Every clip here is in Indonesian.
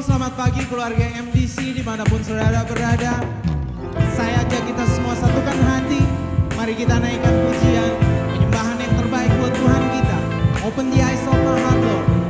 selamat pagi keluarga MDC dimanapun saudara berada. Saya ajak kita semua satukan hati. Mari kita naikkan pujian, penyembahan yang terbaik buat Tuhan kita. Open the eyes of my heart, Lord.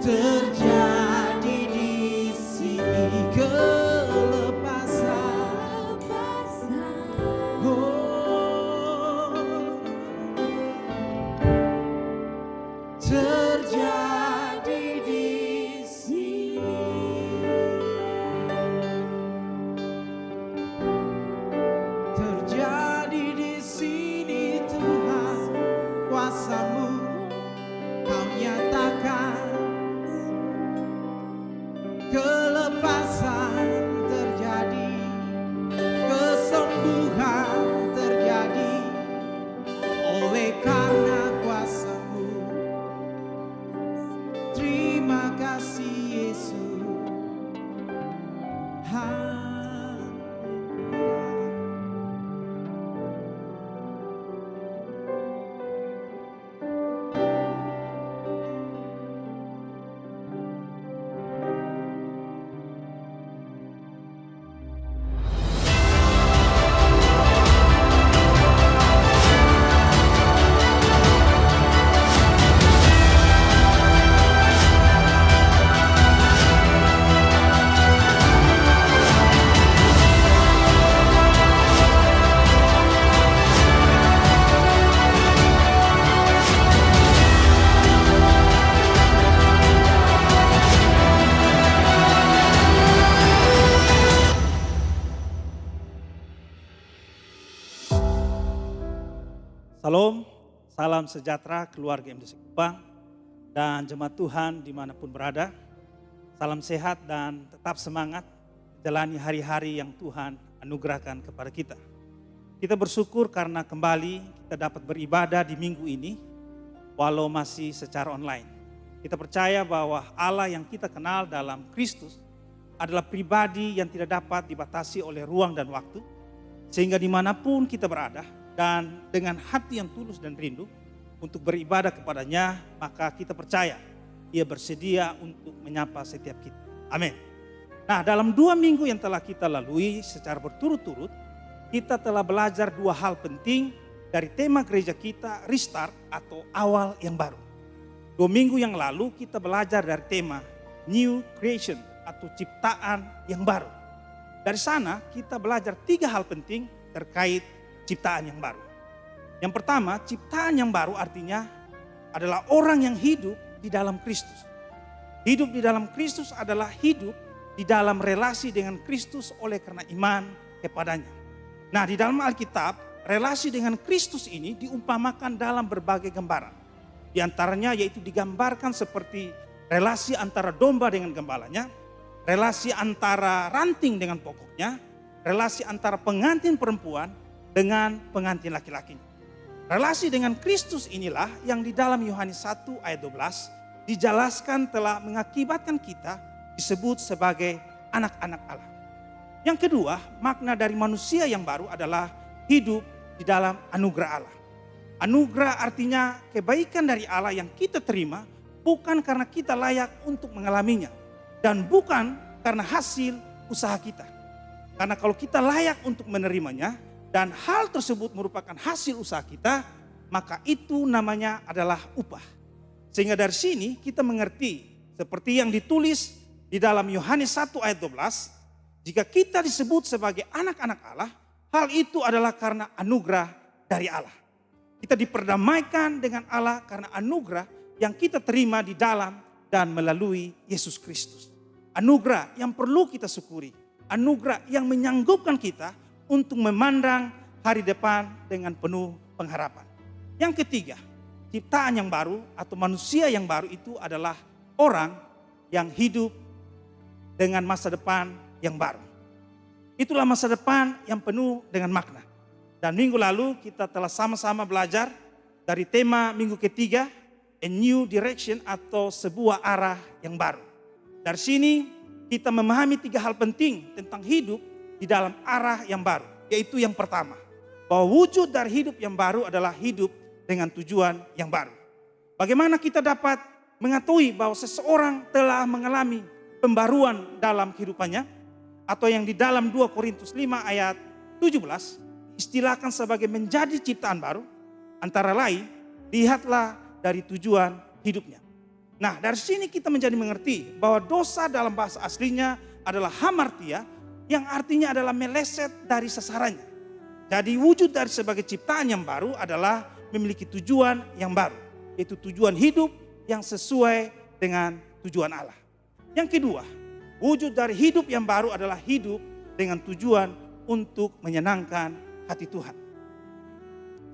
terjadi di sini kelepasan. Oh, terjadi di sini. Terjadi di sini Tuhan, kuasa-Mu Kau nyatakan. Kelepasan terjadi, kesembuhan terjadi oleh karena kuasa-Mu. Terima kasih Yesus. Haleluya. Salam, salam sejahtera keluarga MDC Kupang dan jemaat Tuhan dimanapun berada. Salam sehat dan tetap semangat jalani hari-hari yang Tuhan anugerahkan kepada kita. Kita bersyukur karena kembali kita dapat beribadah di minggu ini walau masih secara online. Kita percaya bahwa Allah yang kita kenal dalam Kristus adalah pribadi yang tidak dapat dibatasi oleh ruang dan waktu. Sehingga dimanapun kita berada, dan dengan hati yang tulus dan rindu untuk beribadah kepadanya, maka kita percaya Ia bersedia untuk menyapa setiap kita. Amin. Nah, dalam 2 minggu yang telah kita lalui secara berturut-turut, kita telah belajar 2 hal penting dari tema gereja kita, Restart atau awal yang baru. 2 minggu yang lalu kita belajar dari tema New Creation atau ciptaan yang baru. Dari sana kita belajar 3 hal penting terkait ciptaan yang baru. Yang pertama, ciptaan yang baru artinya adalah orang yang hidup di dalam Kristus. Hidup di dalam Kristus adalah hidup di dalam relasi dengan Kristus oleh karena iman kepadanya. Nah, di dalam Alkitab, relasi dengan Kristus ini diumpamakan dalam berbagai gambaran. Di antaranya yaitu digambarkan seperti relasi antara domba dengan gembalanya, relasi antara ranting dengan pokoknya, relasi antara pengantin perempuan dengan pengantin laki-lakinya. Relasi dengan Kristus inilah yang di dalam Yohanes 1 ayat 12 dijelaskan telah mengakibatkan kita disebut sebagai anak-anak Allah. Yang kedua, makna dari manusia yang baru adalah hidup di dalam anugerah Allah. Anugerah artinya kebaikan dari Allah yang kita terima bukan karena kita layak untuk mengalaminya dan bukan karena hasil usaha kita. Karena kalau kita layak untuk menerimanya dan hal tersebut merupakan hasil usaha kita, maka itu namanya adalah upah. Sehingga dari sini kita mengerti seperti yang ditulis di dalam Yohanes 1 ayat 12, jika kita disebut sebagai anak-anak Allah, hal itu adalah karena anugerah dari Allah. Kita diperdamaikan dengan Allah karena anugerah yang kita terima di dalam dan melalui Yesus Kristus. Anugerah yang perlu kita syukuri. Anugerah yang menyanggupkan kita untuk memandang hari depan dengan penuh pengharapan. Yang ketiga, ciptaan yang baru atau manusia yang baru itu adalah orang yang hidup dengan masa depan yang baru. Itulah masa depan yang penuh dengan makna. Dan minggu lalu kita telah sama-sama belajar dari tema minggu ketiga, A New Direction atau sebuah arah yang baru. Dari sini kita memahami 3 hal penting tentang hidup di dalam arah yang baru. Yaitu yang pertama, bahwa wujud dari hidup yang baru adalah hidup dengan tujuan yang baru. Bagaimana kita dapat mengetahui bahwa seseorang telah mengalami pembaruan dalam kehidupannya? Atau yang di dalam 2 Korintus 5 ayat 17 istilahkan sebagai menjadi ciptaan baru. Antara lain, lihatlah dari tujuan hidupnya. Nah, dari sini kita menjadi mengerti bahwa dosa dalam bahasa aslinya adalah hamartia, yang artinya adalah meleset dari sasarannya. Jadi wujud dari sebagai ciptaan yang baru adalah memiliki tujuan yang baru, yaitu tujuan hidup yang sesuai dengan tujuan Allah. Yang kedua, wujud dari hidup yang baru adalah hidup dengan tujuan untuk menyenangkan hati Tuhan.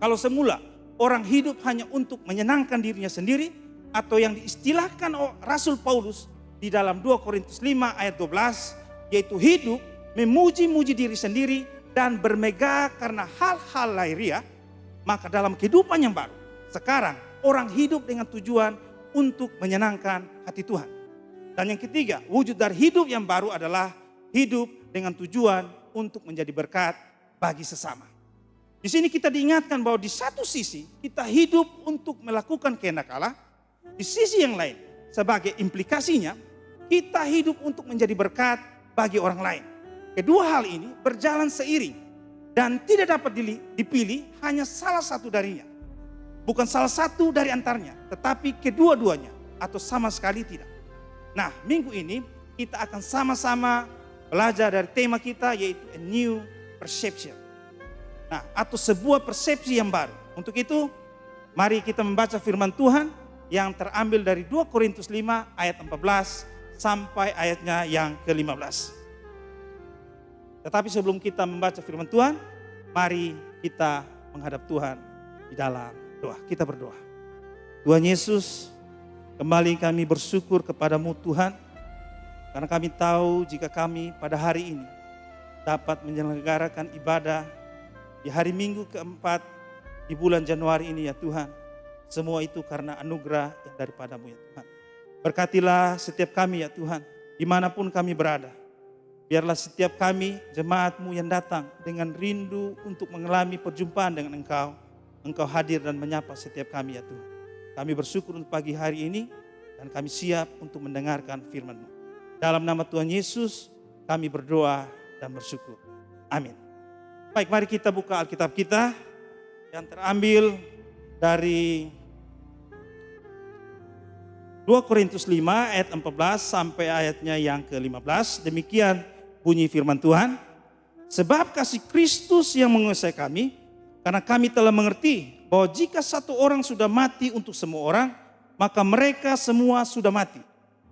Kalau semula orang hidup hanya untuk menyenangkan dirinya sendiri, atau yang diistilahkan Rasul Paulus di dalam 2 Korintus 5 ayat 12, yaitu hidup memuji-muji diri sendiri dan bermegah karena hal-hal lahiriah, maka dalam kehidupan yang baru, sekarang orang hidup dengan tujuan untuk menyenangkan hati Tuhan. Dan yang ketiga, wujud dari hidup yang baru adalah hidup dengan tujuan untuk menjadi berkat bagi sesama. Di sini kita diingatkan bahwa di satu sisi kita hidup untuk melakukan kehendak Allah, di sisi yang lain sebagai implikasinya kita hidup untuk menjadi berkat bagi orang lain. Kedua hal ini berjalan seiring dan tidak dapat dipilih hanya salah satu darinya. Bukan salah satu dari antaranya, tetapi kedua-duanya atau sama sekali tidak. Nah, minggu ini kita akan sama-sama belajar dari tema kita, yaitu a new perception. Nah, atau sebuah persepsi yang baru. Untuk itu, mari kita membaca firman Tuhan yang terambil dari 2 Korintus 5 ayat 14 sampai ayatnya yang ke-15. Tetapi sebelum kita membaca firman Tuhan, mari kita menghadap Tuhan di dalam doa. Kita berdoa. Tuhan Yesus, kembali kami bersyukur kepadamu Tuhan, karena kami tahu jika kami pada hari ini dapat menyelenggarakan ibadah di hari Minggu keempat di bulan Januari ini ya Tuhan. Semua itu karena anugerah yang daripadamu ya Tuhan. Berkatilah setiap kami ya Tuhan, dimanapun kami berada. Biarlah setiap kami jemaat-Mu yang datang dengan rindu untuk mengalami perjumpaan dengan Engkau. Engkau hadir dan menyapa setiap kami ya Tuhan. Kami bersyukur untuk pagi hari ini dan kami siap untuk mendengarkan firman-Mu. Dalam nama Tuhan Yesus kami berdoa dan bersyukur. Amin. Baik, mari kita buka Alkitab kita yang terambil dari 2 Korintus 5 ayat 14 sampai ayatnya yang ke-15. Demikian bunyi firman Tuhan. Sebab kasih Kristus yang menguasai kami, karena kami telah mengerti bahwa jika satu orang sudah mati untuk semua orang, maka mereka semua sudah mati.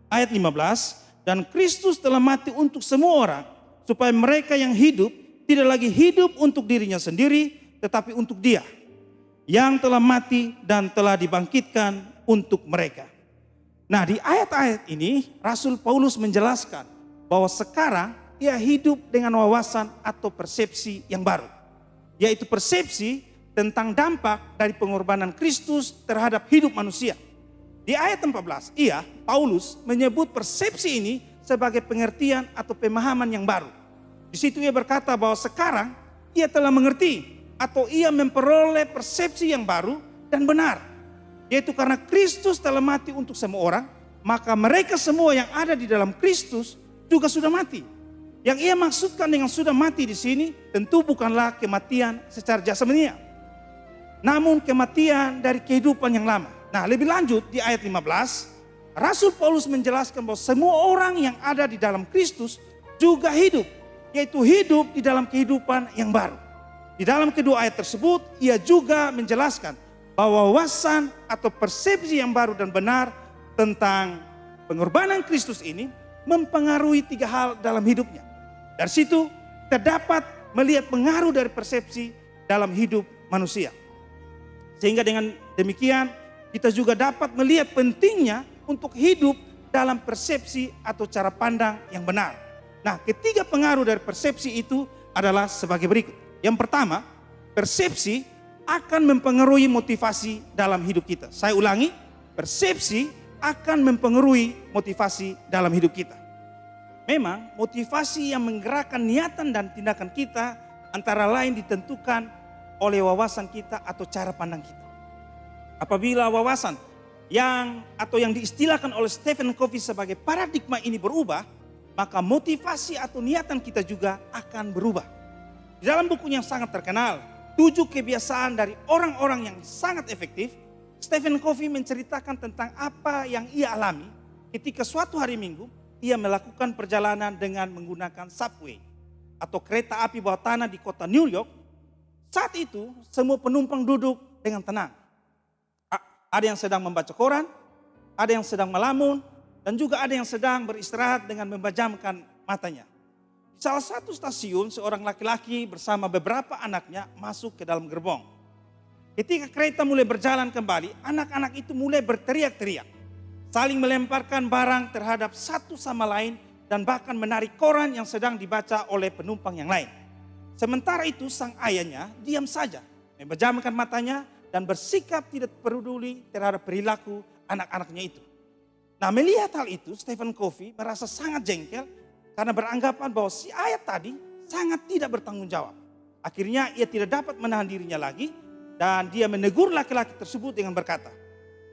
Ayat 15, dan Kristus telah mati untuk semua orang, supaya mereka yang hidup tidak lagi hidup untuk dirinya sendiri, tetapi untuk Dia yang telah mati dan telah dibangkitkan untuk mereka. Nah, di ayat-ayat ini Rasul Paulus menjelaskan bahwa sekarang ia hidup dengan wawasan atau persepsi yang baru, yaitu persepsi tentang dampak dari pengorbanan Kristus terhadap hidup manusia. Di ayat 14, Paulus menyebut persepsi ini sebagai pengertian atau pemahaman yang baru. Di situ ia berkata bahwa sekarang ia telah mengerti atau ia memperoleh persepsi yang baru dan benar, yaitu karena Kristus telah mati untuk semua orang, maka mereka semua yang ada di dalam Kristus juga sudah mati. Yang ia maksudkan dengan sudah mati di sini tentu bukanlah kematian secara jasmania, namun kematian dari kehidupan yang lama. Nah, lebih lanjut di ayat 15, Rasul Paulus menjelaskan bahwa semua orang yang ada di dalam Kristus juga hidup, yaitu hidup di dalam kehidupan yang baru. Di dalam kedua ayat tersebut, ia juga menjelaskan bahwa wawasan atau persepsi yang baru dan benar tentang pengorbanan Kristus ini mempengaruhi 3 hal dalam hidupnya. Dari situ kita dapat melihat pengaruh dari persepsi dalam hidup manusia. Sehingga dengan demikian kita juga dapat melihat pentingnya untuk hidup dalam persepsi atau cara pandang yang benar. Nah, ketiga pengaruh dari persepsi itu adalah sebagai berikut. Yang pertama, persepsi akan mempengaruhi motivasi dalam hidup kita. Saya ulangi, persepsi akan mempengaruhi motivasi dalam hidup kita. Memang motivasi yang menggerakkan niatan dan tindakan kita antara lain ditentukan oleh wawasan kita atau cara pandang kita. Apabila wawasan yang diistilahkan oleh Stephen Covey sebagai paradigma ini berubah, maka motivasi atau niatan kita juga akan berubah. Di dalam buku yang sangat terkenal, 7 kebiasaan dari orang-orang yang sangat efektif, Stephen Covey menceritakan tentang apa yang ia alami ketika suatu hari Minggu ia melakukan perjalanan dengan menggunakan subway atau kereta api bawah tanah di kota New York. Saat itu semua penumpang duduk dengan tenang. Ada yang sedang membaca koran, ada yang sedang melamun, dan juga ada yang sedang beristirahat dengan memejamkan matanya. Di salah satu stasiun, seorang laki-laki bersama beberapa anaknya masuk ke dalam gerbong. Ketika kereta mulai berjalan kembali, anak-anak itu mulai berteriak-teriak, saling melemparkan barang terhadap satu sama lain, dan bahkan menarik koran yang sedang dibaca oleh penumpang yang lain. Sementara itu sang ayahnya diam saja, memejamkan matanya dan bersikap tidak peduli terhadap perilaku anak-anaknya itu. Nah, melihat hal itu, Stephen Covey merasa sangat jengkel karena beranggapan bahwa si ayah tadi sangat tidak bertanggung jawab. Akhirnya ia tidak dapat menahan dirinya lagi dan dia menegur laki-laki tersebut dengan berkata,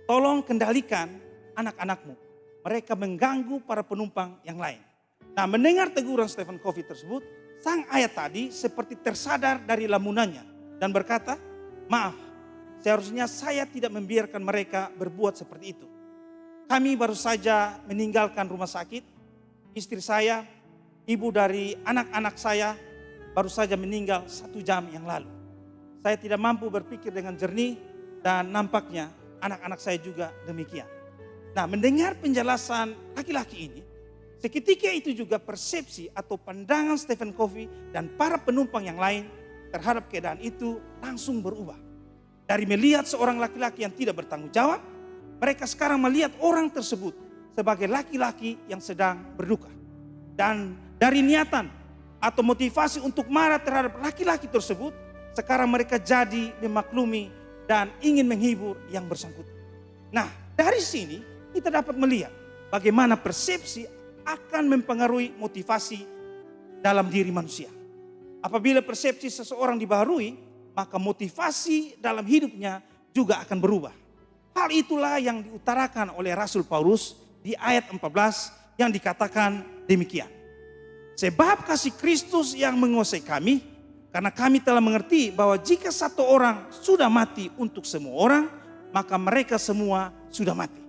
"Tolong kendalikan anak-anakmu. Mereka mengganggu para penumpang yang lain." Nah, mendengar teguran Stephen Covey tersebut, sang ayah tadi seperti tersadar dari lamunannya dan berkata, "Maaf, seharusnya saya tidak membiarkan mereka berbuat seperti itu. Kami baru saja meninggalkan rumah sakit. Istri saya, ibu dari anak-anak saya baru saja meninggal 1 jam yang lalu. Saya tidak mampu berpikir dengan jernih dan nampaknya anak-anak saya juga demikian." Nah, mendengar penjelasan laki-laki ini, seketika itu juga persepsi atau pandangan Stephen Covey dan para penumpang yang lain terhadap keadaan itu langsung berubah. Dari melihat seorang laki-laki yang tidak bertanggung jawab, mereka sekarang melihat orang tersebut sebagai laki-laki yang sedang berduka. Dan dari niatan atau motivasi untuk marah terhadap laki-laki tersebut, sekarang mereka jadi memaklumi dan ingin menghibur yang bersangkutan. Nah, dari sini kita dapat melihat bagaimana persepsi akan mempengaruhi motivasi dalam diri manusia. Apabila persepsi seseorang dibaharui, maka motivasi dalam hidupnya juga akan berubah. Hal itulah yang diutarakan oleh Rasul Paulus di ayat 14 yang dikatakan demikian. "Sebab kasih Kristus yang menguasai kami, karena kami telah mengerti bahwa jika satu orang sudah mati untuk semua orang, maka mereka semua sudah mati."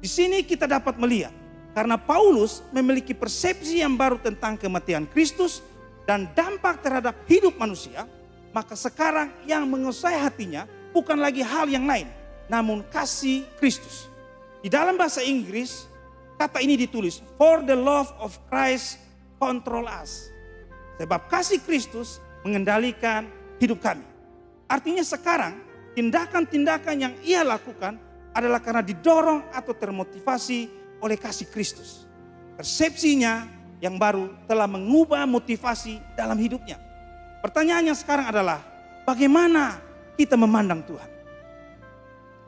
Di sini kita dapat melihat, karena Paulus memiliki persepsi yang baru tentang kematian Kristus dan dampak terhadap hidup manusia, maka sekarang yang menguasai hatinya bukan lagi hal yang lain, namun kasih Kristus. Di dalam bahasa Inggris, kata ini ditulis, "For the love of Christ control us." Sebab kasih Kristus mengendalikan hidup kami. Artinya sekarang tindakan-tindakan yang ia lakukan adalah karena didorong atau termotivasi oleh kasih Kristus. Persepsinya yang baru telah mengubah motivasi dalam hidupnya. Pertanyaannya sekarang adalah, bagaimana kita memandang Tuhan?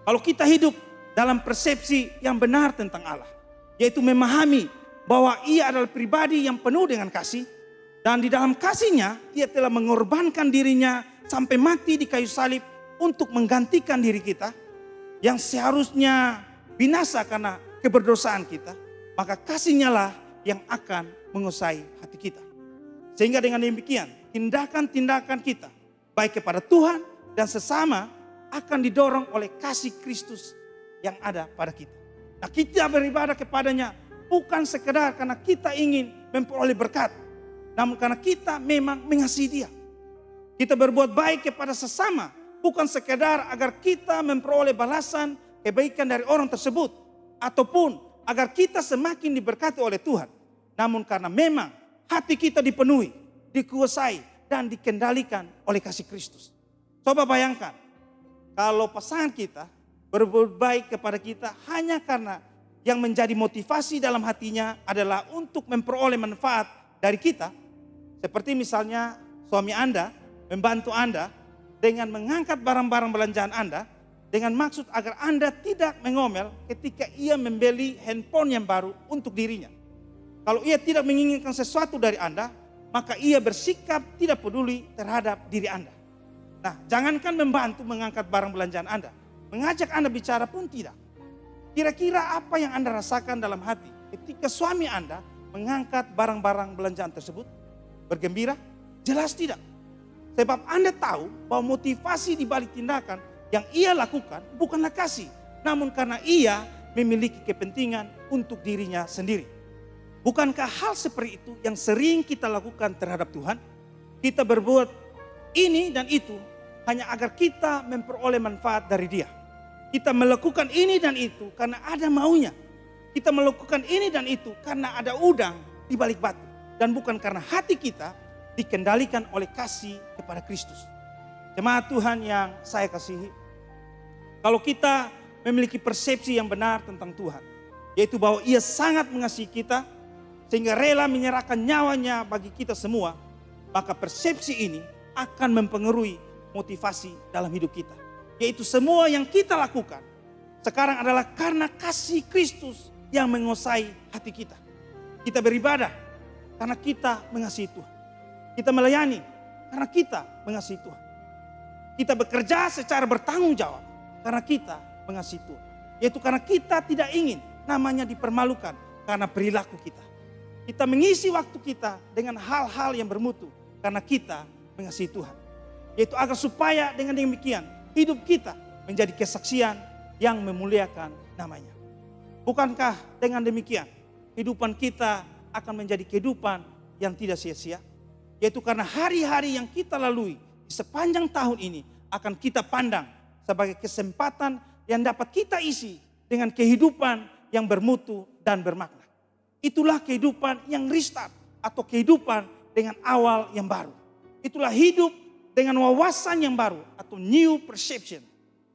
Kalau kita hidup dalam persepsi yang benar tentang Allah, yaitu memahami bahwa ia adalah pribadi yang penuh dengan kasih, dan di dalam kasihnya ia telah mengorbankan dirinya sampai mati di kayu salib untuk menggantikan diri kita, yang seharusnya binasa karena keberdosaan kita, maka kasihnya lah yang akan menguasai hati kita. Sehingga dengan demikian, tindakan-tindakan kita, baik kepada Tuhan dan sesama, akan didorong oleh kasih Kristus yang ada pada kita. Nah, kita beribadah kepadanya bukan sekedar karena kita ingin memperoleh berkat, namun karena kita memang mengasihi Dia. Kita berbuat baik kepada sesama bukan sekedar agar kita memperoleh balasan kebaikan dari orang tersebut, ataupun agar kita semakin diberkati oleh Tuhan, namun karena memang hati kita dipenuhi, dikuasai, dan dikendalikan oleh kasih Kristus. Coba bayangkan, kalau pasangan kita berbuat baik kepada kita hanya karena yang menjadi motivasi dalam hatinya adalah untuk memperoleh manfaat dari kita. Seperti misalnya suami Anda membantu Anda dengan mengangkat barang-barang belanjaan Anda dengan maksud agar Anda tidak mengomel ketika ia membeli handphone yang baru untuk dirinya. Kalau ia tidak menginginkan sesuatu dari Anda, maka ia bersikap tidak peduli terhadap diri Anda. Nah, jangankan membantu mengangkat barang belanjaan Anda, mengajak Anda bicara pun tidak. Kira-kira apa yang Anda rasakan dalam hati ketika suami Anda mengangkat barang-barang belanjaan tersebut? Bergembira? Jelas tidak. Sebab Anda tahu bahwa motivasi di balik tindakan yang ia lakukan bukanlah kasih, namun karena ia memiliki kepentingan untuk dirinya sendiri. Bukankah hal seperti itu yang sering kita lakukan terhadap Tuhan? Kita berbuat ini dan itu hanya agar kita memperoleh manfaat dari Dia. Kita melakukan ini dan itu karena ada maunya. Kita melakukan ini dan itu karena ada udang di balik batu. Dan bukan karena hati kita dikendalikan oleh kasih kepada Kristus. Jemaat Tuhan yang saya kasihi, kalau kita memiliki persepsi yang benar tentang Tuhan, yaitu bahwa Ia sangat mengasihi kita sehingga rela menyerahkan nyawanya bagi kita semua, maka persepsi ini akan mempengaruhi motivasi dalam hidup kita. Yaitu semua yang kita lakukan sekarang adalah karena kasih Kristus yang menguasai hati kita. Kita beribadah karena kita mengasihi Tuhan. Kita melayani karena kita mengasihi Tuhan. Kita bekerja secara bertanggung jawab karena kita mengasihi Tuhan. Yaitu karena kita tidak ingin namanya dipermalukan karena perilaku kita. Kita mengisi waktu kita dengan hal-hal yang bermutu karena kita mengasihi Tuhan. Yaitu agar supaya dengan demikian hidup kita menjadi kesaksian yang memuliakan namanya. Bukankah dengan demikian kehidupan kita akan menjadi kehidupan yang tidak sia-sia? Yaitu karena hari-hari yang kita lalui di sepanjang tahun ini akan kita pandang sebagai kesempatan yang dapat kita isi dengan kehidupan yang bermutu dan bermakna. Itulah kehidupan yang restart atau kehidupan dengan awal yang baru. Itulah hidup dengan wawasan yang baru atau new perception.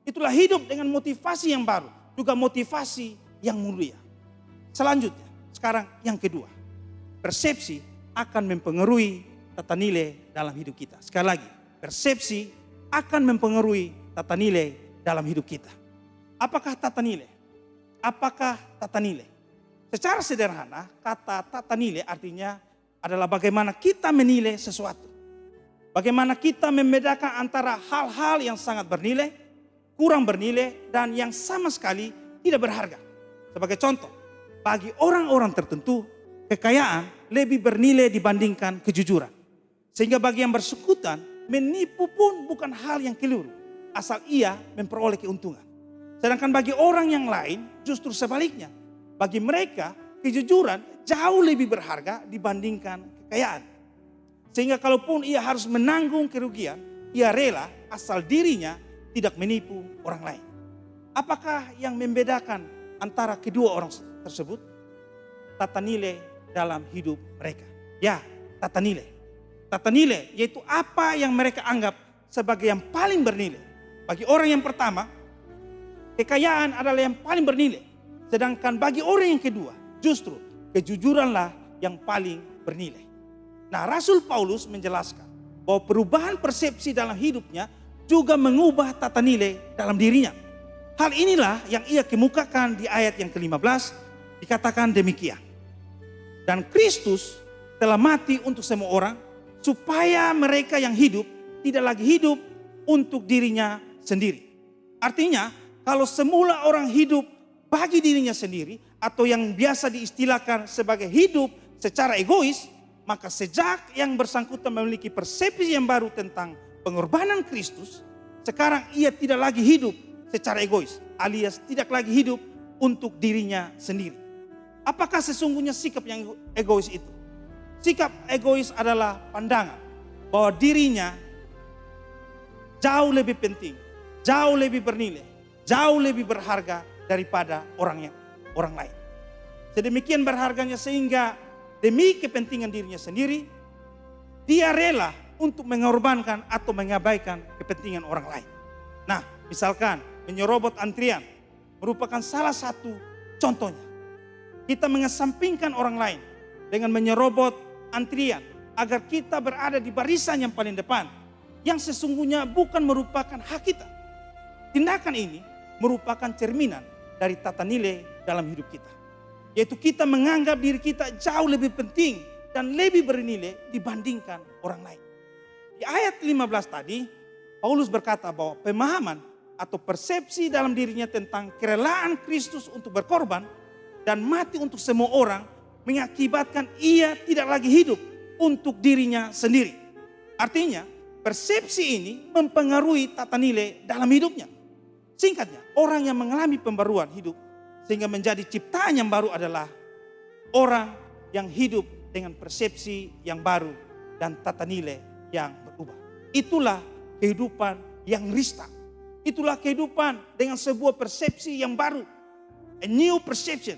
Itulah hidup dengan motivasi yang baru, juga motivasi yang mulia. Selanjutnya, sekarang yang kedua. Persepsi akan mempengaruhi tata nilai dalam hidup kita. Sekali lagi, persepsi akan mempengaruhi tata nilai dalam hidup kita. Apakah tata nilai? Apakah tata nilai? Secara sederhana, kata tata nilai artinya adalah bagaimana kita menilai sesuatu. Bagaimana kita membedakan antara hal-hal yang sangat bernilai, kurang bernilai, dan yang sama sekali tidak berharga. Sebagai contoh, bagi orang-orang tertentu, kekayaan lebih bernilai dibandingkan kejujuran. Sehingga bagi yang bersekutan, menipu pun bukan hal yang keliru, asal ia memperoleh keuntungan. Sedangkan bagi orang yang lain, justru sebaliknya. Bagi mereka, kejujuran jauh lebih berharga dibandingkan kekayaan. Sehingga kalaupun ia harus menanggung kerugian, ia rela asal dirinya tidak menipu orang lain. Apakah yang membedakan antara kedua orang tersebut? Tata nilai dalam hidup mereka. Ya, tata nilai. Tata nilai yaitu apa yang mereka anggap sebagai yang paling bernilai. Bagi orang yang pertama, kekayaan adalah yang paling bernilai. Sedangkan bagi orang yang kedua, justru kejujuranlah yang paling bernilai. Nah, Rasul Paulus menjelaskan bahwa perubahan persepsi dalam hidupnya juga mengubah tata nilai dalam dirinya. Hal inilah yang ia kemukakan di ayat yang ke-15, dikatakan demikian. Dan Kristus telah mati untuk semua orang, supaya mereka yang hidup tidak lagi hidup untuk dirinya sendiri. Artinya, kalau semula orang hidup bagi dirinya sendiri, atau yang biasa diistilahkan sebagai hidup secara egois, maka sejak yang bersangkutan memiliki persepsi yang baru tentang pengorbanan Kristus, sekarang ia tidak lagi hidup secara egois, alias tidak lagi hidup untuk dirinya sendiri. Apakah sesungguhnya sikap yang egois itu? Sikap egois adalah pandangan bahwa dirinya jauh lebih penting, jauh lebih bernilai, jauh lebih berharga daripada orang lain. Sedemikian berharganya sehingga demi kepentingan dirinya sendiri, dia rela untuk mengorbankan atau mengabaikan kepentingan orang lain. Nah, misalkan menyerobot antrian merupakan salah satu contohnya. Kita mengesampingkan orang lain dengan menyerobot antrian agar kita berada di barisan yang paling depan, yang sesungguhnya bukan merupakan hak kita. Tindakan ini merupakan cerminan dari tata nilai dalam hidup kita. Yaitu kita menganggap diri kita jauh lebih penting dan lebih bernilai dibandingkan orang lain. Di ayat 15 tadi, Paulus berkata bahwa pemahaman atau persepsi dalam dirinya tentang kerelaan Kristus untuk berkorban dan mati untuk semua orang mengakibatkan ia tidak lagi hidup untuk dirinya sendiri. Artinya, persepsi ini mempengaruhi tata nilai dalam hidupnya. Singkatnya, orang yang mengalami pembaruan hidup sehingga menjadi ciptaan yang baru adalah orang yang hidup dengan persepsi yang baru dan tata nilai yang berubah. Itulah kehidupan yang restart. Itulah kehidupan dengan sebuah persepsi yang baru. A new perception.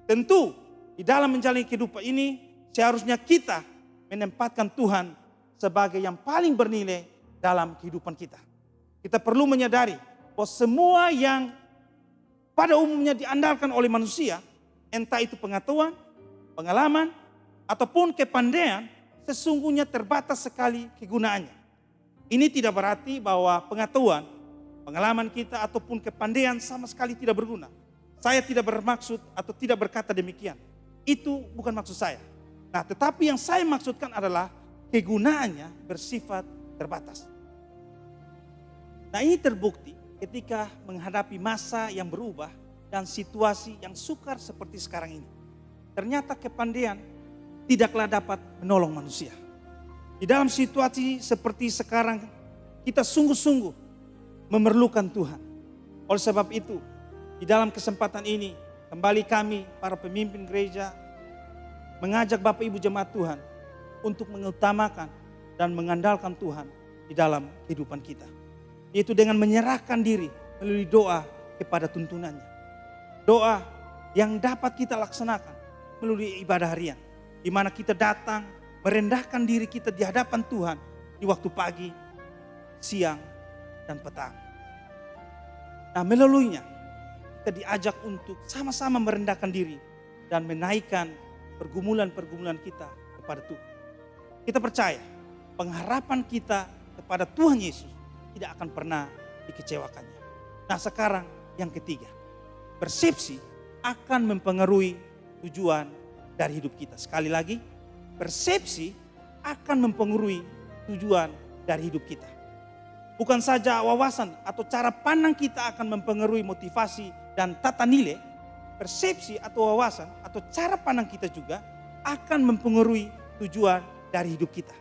Tentu di dalam menjalani kehidupan ini seharusnya kita menempatkan Tuhan sebagai yang paling bernilai dalam kehidupan kita. Kita perlu menyadari bahwa semua yang pada umumnya diandalkan oleh manusia, entah itu pengetahuan, pengalaman, ataupun kepandaian, sesungguhnya terbatas sekali kegunaannya. Ini tidak berarti bahwa pengetahuan, pengalaman kita ataupun kepandaian sama sekali tidak berguna. Saya tidak bermaksud atau tidak berkata demikian. Itu bukan maksud saya. Nah, tetapi yang saya maksudkan adalah kegunaannya bersifat terbatas. Nah, ini terbukti ketika menghadapi masa yang berubah dan situasi yang sukar seperti sekarang ini. Ternyata kepandaian tidaklah dapat menolong manusia. Di dalam situasi seperti sekarang, kita sungguh-sungguh memerlukan Tuhan. Oleh sebab itu, di dalam kesempatan ini, kembali kami para pemimpin gereja mengajak Bapak Ibu jemaat Tuhan untuk mengutamakan dan mengandalkan Tuhan di dalam kehidupan kita. Yaitu dengan menyerahkan diri melalui doa kepada tuntunannya. Doa yang dapat kita laksanakan melalui ibadah harian. Di mana kita datang merendahkan diri kita di hadapan Tuhan di waktu pagi, siang, dan petang. Nah, melaluinya kita diajak untuk sama-sama merendahkan diri dan menaikkan pergumulan-pergumulan kita kepada Tuhan. Kita percaya pengharapan kita kepada Tuhan Yesus tidak akan pernah dikecewakannya. Nah, sekarang yang ketiga, persepsi akan mempengaruhi tujuan dari hidup kita. Sekali lagi, persepsi akan mempengaruhi tujuan dari hidup kita. Bukan saja wawasan atau cara pandang kita akan mempengaruhi motivasi dan tata nilai, persepsi atau wawasan atau cara pandang kita juga akan mempengaruhi tujuan dari hidup kita.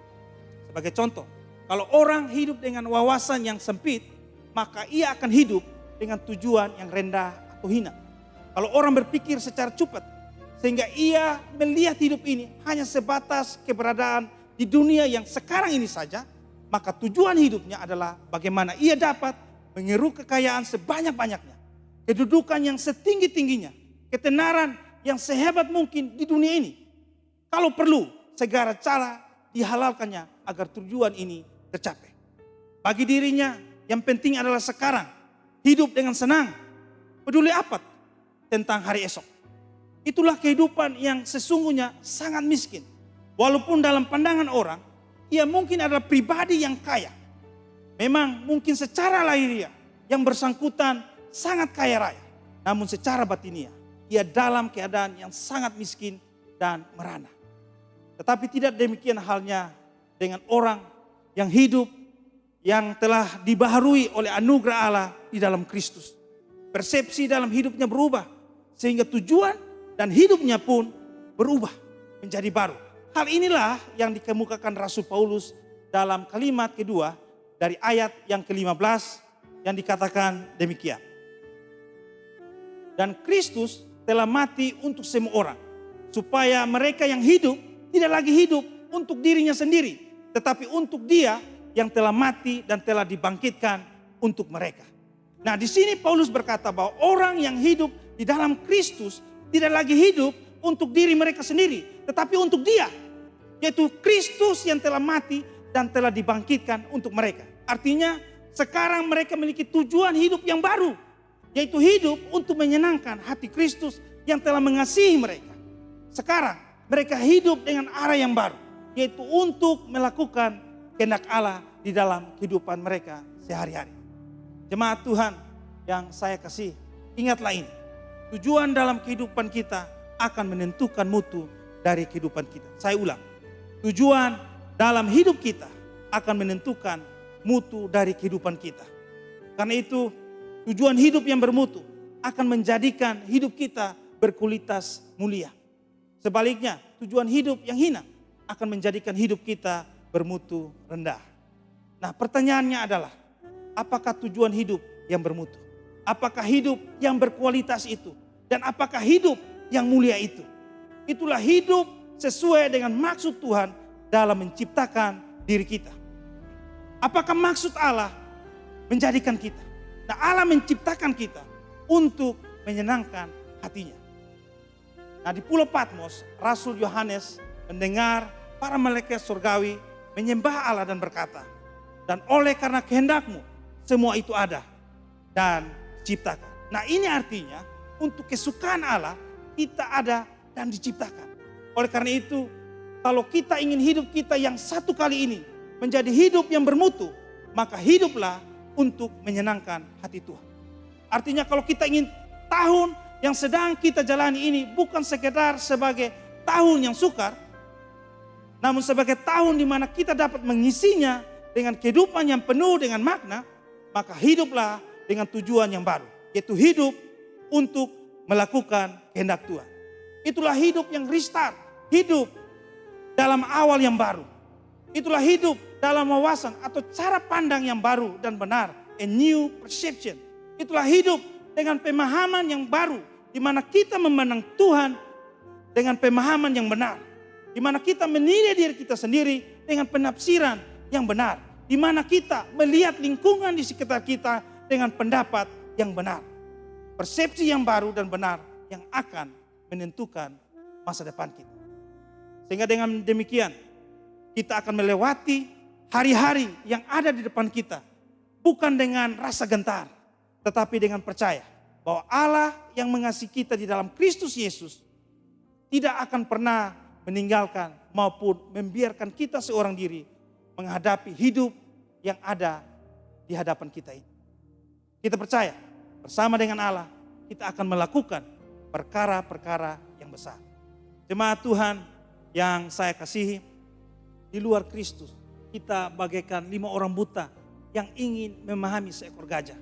Sebagai contoh, kalau orang hidup dengan wawasan yang sempit, maka ia akan hidup dengan tujuan yang rendah atau hina. Kalau orang berpikir secara cepat, sehingga ia melihat hidup ini hanya sebatas keberadaan di dunia yang sekarang ini saja, maka tujuan hidupnya adalah bagaimana ia dapat mengeruk kekayaan sebanyak-banyaknya, kedudukan yang setinggi-tingginya, ketenaran yang sehebat mungkin di dunia ini. Kalau perlu, segala cara dihalalkannya agar tujuan ini tercapai. Bagi dirinya, yang penting adalah sekarang, hidup dengan senang, peduli apa tentang hari esok. Itulah kehidupan yang sesungguhnya sangat miskin. Walaupun dalam pandangan orang, ia mungkin adalah pribadi yang kaya. Memang mungkin secara lahiriah yang bersangkutan sangat kaya raya. Namun secara batiniah, ia dalam keadaan yang sangat miskin dan merana. Tetapi tidak demikian halnya dengan orang yang hidup, yang telah dibaharui oleh anugerah Allah di dalam Kristus. Persepsi dalam hidupnya berubah, sehingga tujuan dan hidupnya pun berubah menjadi baru. Hal inilah yang dikemukakan Rasul Paulus dalam kalimat kedua dari ayat yang ke-15 yang dikatakan demikian. Dan Kristus telah mati untuk semua orang, supaya mereka yang hidup tidak lagi hidup untuk dirinya sendiri, tetapi untuk Dia yang telah mati dan telah dibangkitkan untuk mereka. Nah, di sini Paulus berkata bahwa orang yang hidup di dalam Kristus tidak lagi hidup untuk diri mereka sendiri, tetapi untuk Dia, yaitu Kristus yang telah mati dan telah dibangkitkan untuk mereka. Artinya sekarang mereka memiliki tujuan hidup yang baru, yaitu hidup untuk menyenangkan hati Kristus yang telah mengasihi mereka. Sekarang mereka hidup dengan arah yang baru, yaitu untuk melakukan kehendak Allah di dalam kehidupan mereka sehari-hari. Jemaat Tuhan yang saya kasih, ingatlah ini. Tujuan dalam kehidupan kita akan menentukan mutu dari kehidupan kita. Saya ulang, tujuan dalam hidup kita akan menentukan mutu dari kehidupan kita. Karena itu, tujuan hidup yang bermutu akan menjadikan hidup kita berkualitas mulia. Sebaliknya, tujuan hidup yang hina akan menjadikan hidup kita bermutu rendah. Nah, pertanyaannya adalah, apakah tujuan hidup yang bermutu? Apakah hidup yang berkualitas itu? Dan apakah hidup yang mulia itu? Itulah hidup sesuai dengan maksud Tuhan dalam menciptakan diri kita. Apakah maksud Allah menjadikan kita? Nah, Allah menciptakan kita untuk menyenangkan hatinya. Nah, di Pulau Patmos, Rasul Yohanes mendengar para malaikat surgawi menyembah Allah dan berkata, dan oleh karena kehendak-Mu semua itu ada dan diciptakan. Nah, ini artinya untuk kesukaan Allah kita ada dan diciptakan. Oleh karena itu, kalau kita ingin hidup kita yang satu kali ini menjadi hidup yang bermutu, maka hiduplah untuk menyenangkan hati Tuhan. Artinya kalau kita ingin tahun yang sedang kita jalani ini bukan sekedar sebagai tahun yang sukar, namun sebagai tahun di mana kita dapat mengisinya dengan kehidupan yang penuh dengan makna, maka hiduplah dengan tujuan yang baru, yaitu hidup untuk melakukan kehendak Tuhan. Itulah hidup yang restart, hidup dalam awal yang baru. Itulah hidup dalam wawasan atau cara pandang yang baru dan benar, a new perception. Itulah hidup dengan pemahaman yang baru, di mana kita memandang Tuhan dengan pemahaman yang benar, di mana kita menilai diri kita sendiri dengan penafsiran yang benar, di mana kita melihat lingkungan di sekitar kita dengan pendapat yang benar. Persepsi yang baru dan benar yang akan menentukan masa depan kita. Sehingga dengan demikian kita akan melewati hari-hari yang ada di depan kita bukan dengan rasa gentar, tetapi dengan percaya bahwa Allah yang mengasihi kita di dalam Kristus Yesus tidak akan pernah meninggalkan maupun membiarkan kita seorang diri menghadapi hidup yang ada di hadapan kita ini. Kita percaya bersama dengan Allah kita akan melakukan perkara-perkara yang besar. Jemaat Tuhan yang saya kasihi, di luar Kristus kita bagaikan 5 orang buta yang ingin memahami seekor gajah.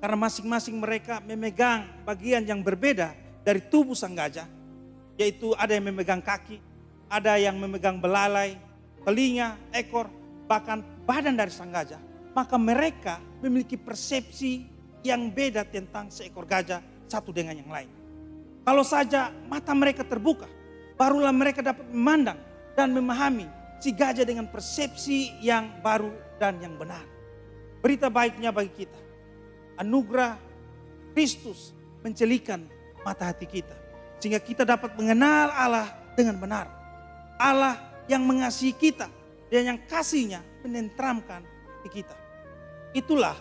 Karena masing-masing mereka memegang bagian yang berbeda dari tubuh sang gajah, yaitu ada yang memegang kaki, ada yang memegang belalai, telinga, ekor, bahkan badan dari sang gajah. Maka mereka memiliki persepsi yang beda tentang seekor gajah satu dengan yang lain. Kalau saja mata mereka terbuka, barulah mereka dapat memandang dan memahami si gajah dengan persepsi yang baru dan yang benar. Berita baiknya bagi kita, anugerah Kristus mencelikan mata hati kita, sehingga kita dapat mengenal Allah dengan benar. Allah yang mengasihi kita dan yang kasih-Nya menenteramkan hati kita. Itulah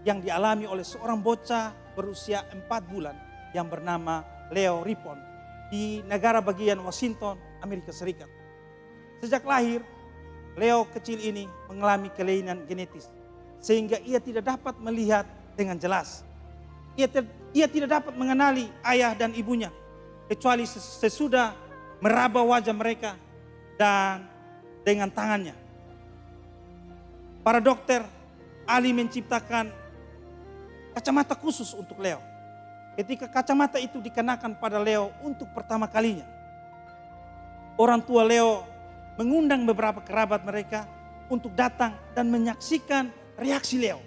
yang dialami oleh seorang bocah berusia 4 bulan yang bernama Leo Ripon di negara bagian Washington, Amerika Serikat. Sejak lahir, Leo kecil ini mengalami kelainan genetis sehingga ia tidak dapat melihat dengan jelas. Ia tidak dapat mengenali ayah dan ibunya kecuali sesudah meraba wajah mereka dan dengan tangannya. Para dokter ahli menciptakan kacamata khusus untuk Leo. Ketika kacamata itu dikenakan pada Leo untuk pertama kalinya, orang tua Leo mengundang beberapa kerabat mereka untuk datang dan menyaksikan reaksi Leo.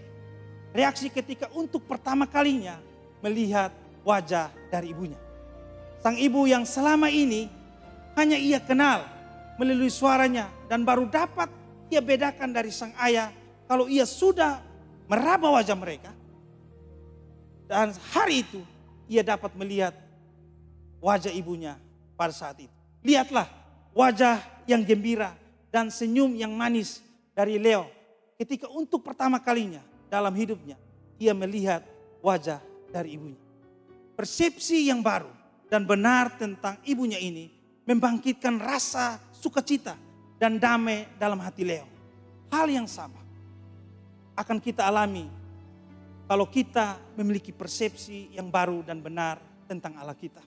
Reaksi ketika untuk pertama kalinya melihat wajah dari ibunya. Sang ibu yang selama ini hanya ia kenal melalui suaranya dan baru dapat ia bedakan dari sang ayah kalau ia sudah meraba wajah mereka. Dan hari itu ia dapat melihat wajah ibunya pada saat itu. Lihatlah wajah yang gembira dan senyum yang manis dari Leo ketika untuk pertama kalinya dalam hidupnya ia melihat wajah dari ibunya. Persepsi yang baru dan benar tentang ibunya ini membangkitkan rasa sukacita dan damai dalam hati Leo. Hal yang sama akan kita alami kalau kita memiliki persepsi yang baru dan benar tentang Allah kita.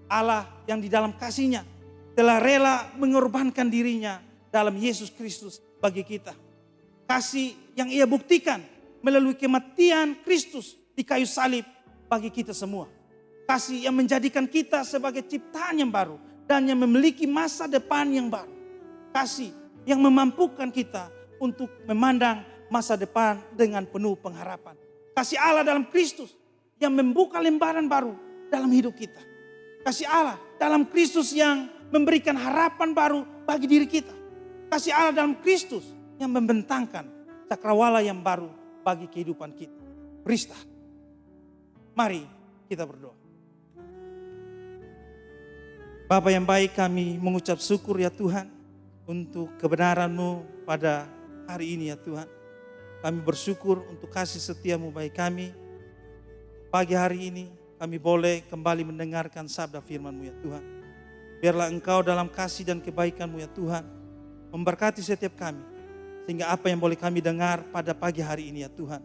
Allah yang di dalam kasih-Nya telah rela mengorbankan diri-Nya dalam Yesus Kristus bagi kita. Kasih yang Ia buktikan melalui kematian Kristus di kayu salib bagi kita semua. Kasih yang menjadikan kita sebagai ciptaan yang baru dan yang memiliki masa depan yang baru. Kasih yang memampukan kita untuk memandang masa depan dengan penuh pengharapan. Kasih Allah dalam Kristus yang membuka lembaran baru dalam hidup kita. Kasih Allah dalam Kristus yang memberikan harapan baru bagi diri kita. Kasih Allah dalam Kristus yang membentangkan cakrawala yang baru bagi kehidupan kita. Prista. Mari kita berdoa. Bapa yang baik, kami mengucap syukur ya Tuhan untuk kebenaran-Mu pada hari ini ya Tuhan. Kami bersyukur untuk kasih setia-Mu bagi kami. Pagi hari ini kami boleh kembali mendengarkan sabda firman-Mu ya Tuhan. Biarlah Engkau dalam kasih dan kebaikan-Mu ya Tuhan memberkati setiap kami. Sehingga apa yang boleh kami dengar pada pagi hari ini ya Tuhan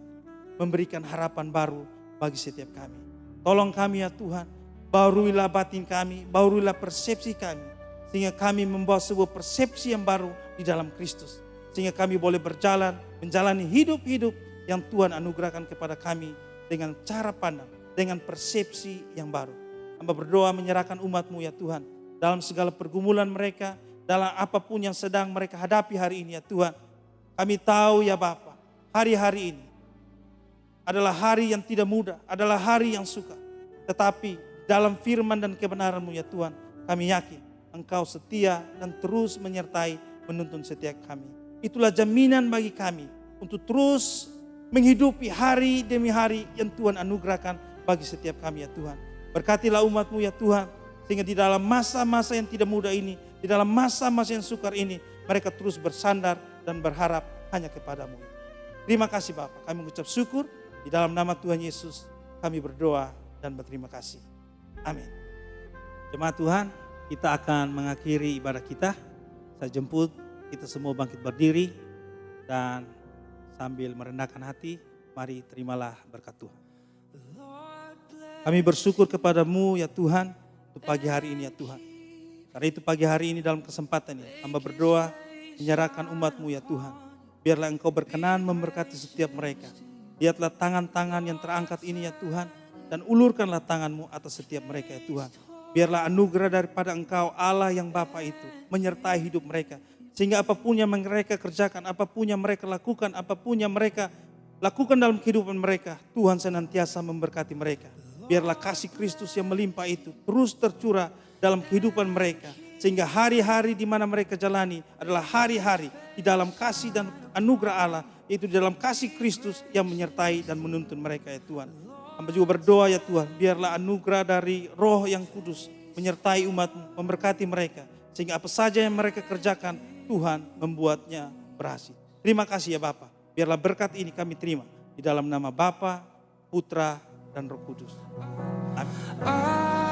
memberikan harapan baru bagi setiap kami. Tolong kami ya Tuhan, baruilah batin kami, baruilah persepsi kami. Sehingga kami membawa sebuah persepsi yang baru di dalam Kristus. Sehingga kami boleh berjalan, menjalani hidup-hidup yang Tuhan anugerahkan kepada kami dengan cara pandang, dengan persepsi yang baru. Hamba berdoa menyerahkan umat-Mu ya Tuhan dalam segala pergumulan mereka, dalam apapun yang sedang mereka hadapi hari ini ya Tuhan. Kami tahu ya Bapa, hari-hari ini adalah hari yang tidak mudah, adalah hari yang suka. Tetapi dalam firman dan kebenaran-Mu ya Tuhan, kami yakin Engkau setia dan terus menyertai menuntun setiap kami. Itulah jaminan bagi kami untuk terus menghidupi hari demi hari yang Tuhan anugerahkan bagi setiap kami ya Tuhan. Berkatilah umat-Mu ya Tuhan, sehingga di dalam masa-masa yang tidak mudah ini, di dalam masa-masa yang sukar ini, mereka terus bersandar dan berharap hanya kepada-Mu. Terima kasih Bapa, kami mengucap syukur. Di dalam nama Tuhan Yesus kami berdoa dan berterima kasih. Amin. Jemaat Tuhan, kita akan mengakhiri ibadah kita. Saya jemput kita semua bangkit berdiri dan sambil merendahkan hati, mari terimalah berkat Tuhan. Kami bersyukur kepada-Mu ya Tuhan untuk pagi hari ini ya Tuhan. Karena itu pagi hari ini dalam kesempatan ini hamba berdoa menyerahkan umat-Mu ya Tuhan. Biarlah Engkau berkenan memberkati setiap mereka. Lihatlah tangan-tangan yang terangkat ini ya Tuhan, dan ulurkanlah tangan-Mu atas setiap mereka ya Tuhan. Biarlah anugerah daripada Engkau Allah yang Bapa itu menyertai hidup mereka. Sehingga apapun yang mereka kerjakan, apapun yang mereka lakukan, apapun yang mereka lakukan dalam kehidupan mereka, Tuhan senantiasa memberkati mereka. Biarlah kasih Kristus yang melimpah itu terus tercurah dalam kehidupan mereka. Sehingga hari-hari di mana mereka jalani adalah hari-hari di dalam kasih dan anugerah Allah. Itu di dalam kasih Kristus yang menyertai dan menuntun mereka ya Tuhan. Hamba juga berdoa ya Tuhan, biarlah anugerah dari Roh yang Kudus menyertai umat-Mu, memberkati mereka. Sehingga apa saja yang mereka kerjakan, Tuhan membuatnya berhasil. Terima kasih ya Bapa. Biarlah berkat ini kami terima di dalam nama Bapa, Putra, dan Roh Kudus. Amin.